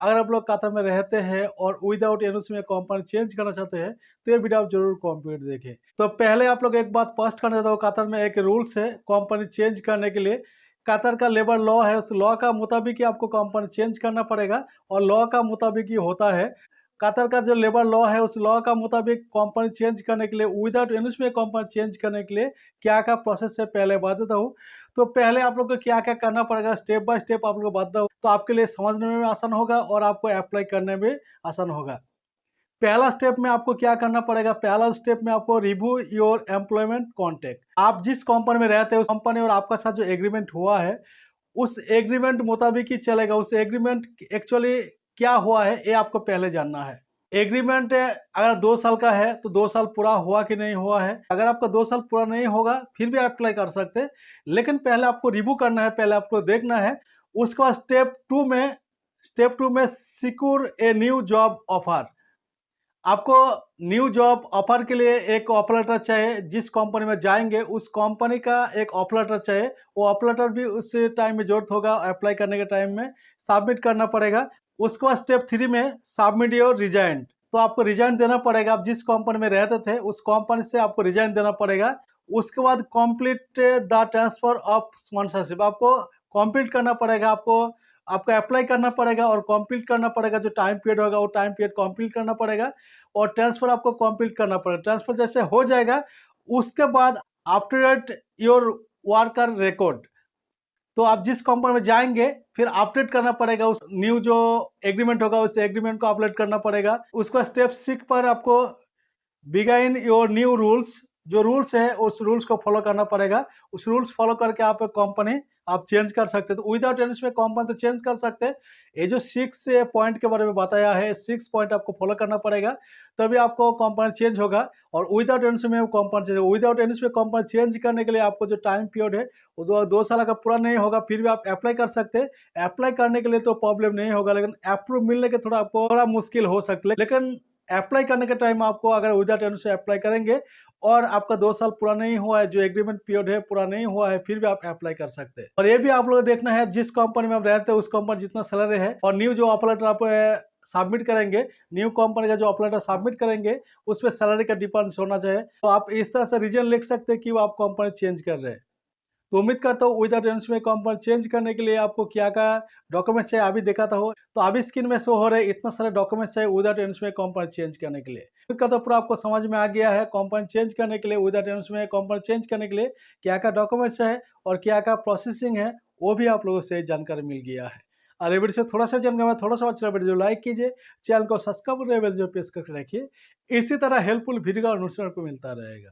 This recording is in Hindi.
अगर आप लोग कतर में रहते हैं और विदाउट एनओसी में कंपनी चेंज करना चाहते हैं तो ये वीडियो आप जरूर कंप्लीट देखें। तो पहले आप लोग एक बात फर्स्ट करना चाहता हूँ, कतर में एक रूल्स है कंपनी चेंज करने के लिए। कतर का लेबर लॉ है, उस लॉ का मुताबिक ही आपको कंपनी चेंज करना पड़ेगा और लॉ का मुताबिक ही होता है। कतर का जो लेबर लॉ है उस लॉ का मुताबिक कंपनी चेंज करने के लिए, विदाउट एनओसी में कंपनी चेंज करने के लिए क्या क्या प्रोसेस है पहले बता देता हूँ। तो पहले आप लोग को क्या क्या करना पड़ेगा स्टेप बाय स्टेप आप लोग को बताता हूँ, तो आपके लिए समझने में आसान होगा और आपको अप्लाई करने में आसान होगा। पहला स्टेप में आपको क्या करना पड़ेगा, पहला स्टेप में आपको रिव्यू योर एम्प्लॉयमेंट कॉन्ट्रैक्ट। आप जिस कंपनी में रहते हैं उस कंपनी और आपका साथ जो एग्रीमेंट हुआ है उस एग्रीमेंट मुताबिक ही चलेगा। उस एग्रीमेंट एक्चुअली क्या हुआ है ये आपको पहले जानना है। एग्रीमेंट अगर 2 साल का है तो 2 साल पूरा हुआ कि नहीं हुआ है। अगर आपका 2 साल पूरा नहीं होगा फिर भी अप्लाई कर सकते हैं, लेकिन पहले आपको रिव्यू करना है, पहले आपको देखना है। उसके बाद स्टेप टू में secure a new job offer. आपको न्यू जॉब ऑफर के लिए एक ऑफर लेटर चाहिए। जिस कंपनी में जाएंगे उस कंपनी का एक ऑफर लेटर चाहिए। वो ऑफर लेटर भी उस टाइम में जरूरत होगा, अप्लाई करने के टाइम में सबमिट करना पड़ेगा। उसके बाद स्टेप 3 में सबमिट योर रिजाइन। तो आपको रिजाइन देना पड़ेगा। आप जिस कंपनी में रहते थे उस कंपनी से आपको रिजाइन देना पड़ेगा। उसके बाद complete the transfer of sponsorship. आपको कंप्लीट करना पड़ेगा, आपको अप्लाई करना पड़ेगा और कंप्लीट करना पड़ेगा। जो टाइम पीरियड होगा वो टाइम पीरियड कंप्लीट करना पड़ेगा और ट्रांसफर आपको कंप्लीट करना पड़ेगा। ट्रांसफर जैसे हो जाएगा उसके बाद अपडेट योर वर्कर रिकॉर्ड। तो आप जिस कंपनी में जाएंगे फिर अपडेट करना पड़ेगा। उस न्यू जो एग्रीमेंट होगा उस एग्रीमेंट को अपडेट करना पड़ेगा। उसको स्टेप 6 पर आपको बिगाइन योर न्यू रूल्स। जो रूल्स है उस रूल्स को फॉलो करना पड़ेगा। उस रूल्स फॉलो करके आप कंपनी आप चेंज कर सकते हैं। तो विदाउट एनओसी में कंपनी तो चेंज कर सकते हैं। ये जो 6 पॉइंट के बारे में बताया है, 6 पॉइंट आपको फॉलो करना पड़ेगा तभी आपको कंपनी चेंज होगा। और विदाउट एनओसी में कंपनी चेंज होगा। विदाउट एनओसी में कंपनी चेंज करने के लिए आपको जो टाइम पीरियड है वो 2 साल का पूरा नहीं होगा फिर भी आप अप्लाई कर सकते हैं। अप्लाई करने के लिए तो प्रॉब्लम नहीं होगा, लेकिन अप्रूव मिलने के थोड़ा आपको थोड़ा मुश्किल हो सकता है। लेकिन अप्लाई करने के टाइम आपको अगर विदाउट एनओसी अप्लाई करेंगे और आपका 2 साल पूरा नहीं हुआ है, जो एग्रीमेंट पीरियड है पूरा नहीं हुआ है, फिर भी आप अप्लाई कर सकते हैं। और ये भी आप लोग देखना है जिस कंपनी में आप रहते हैं उस कंपनी जितना सैलरी है और न्यू जो ऑफर लेटर आप सबमिट करेंगे, न्यू कंपनी का जो ऑफर लेटर सबमिट करेंगे उस पर सैलरी का डिफरेंस होना चाहिए। तो आप इस तरह से रीजन लिख सकते हैं कि वो आप कंपनी चेंज कर रहे हैं। तो उम्मीद करता हूँ विदाउट एनओसी में कंपनी चेंज करने के लिए आपको क्या क्या डॉक्यूमेंट्स चाहिए अभी दिखाता हूँ। तो अभी स्क्रीन में शो हो रहे इतना सारे डॉक्यूमेंट्स चाहिए विदाउट एनओसी में कंपनी चेंज करने के लिए। उम्मीद करता हूँ पूरा आपको समझ में आ गया है कंपनी चेंज करने के लिए, विदाउट एनओसी में कंपनी चेंज करने के लिए क्या क्या डॉक्यूमेंट्स है और क्या क्या प्रोसेसिंग है वो भी आप लोगों से जानकारी मिल गया है। और ये वीडियो से थोड़ा सा जानकारी थोड़ा सा अच्छा वीडियो लाइक कीजिए, चैनल को सब्सक्राइब जो प्रेस करके रखिए। इसी तरह हेल्पफुल वीडियो और अनुसार को मिलता रहेगा।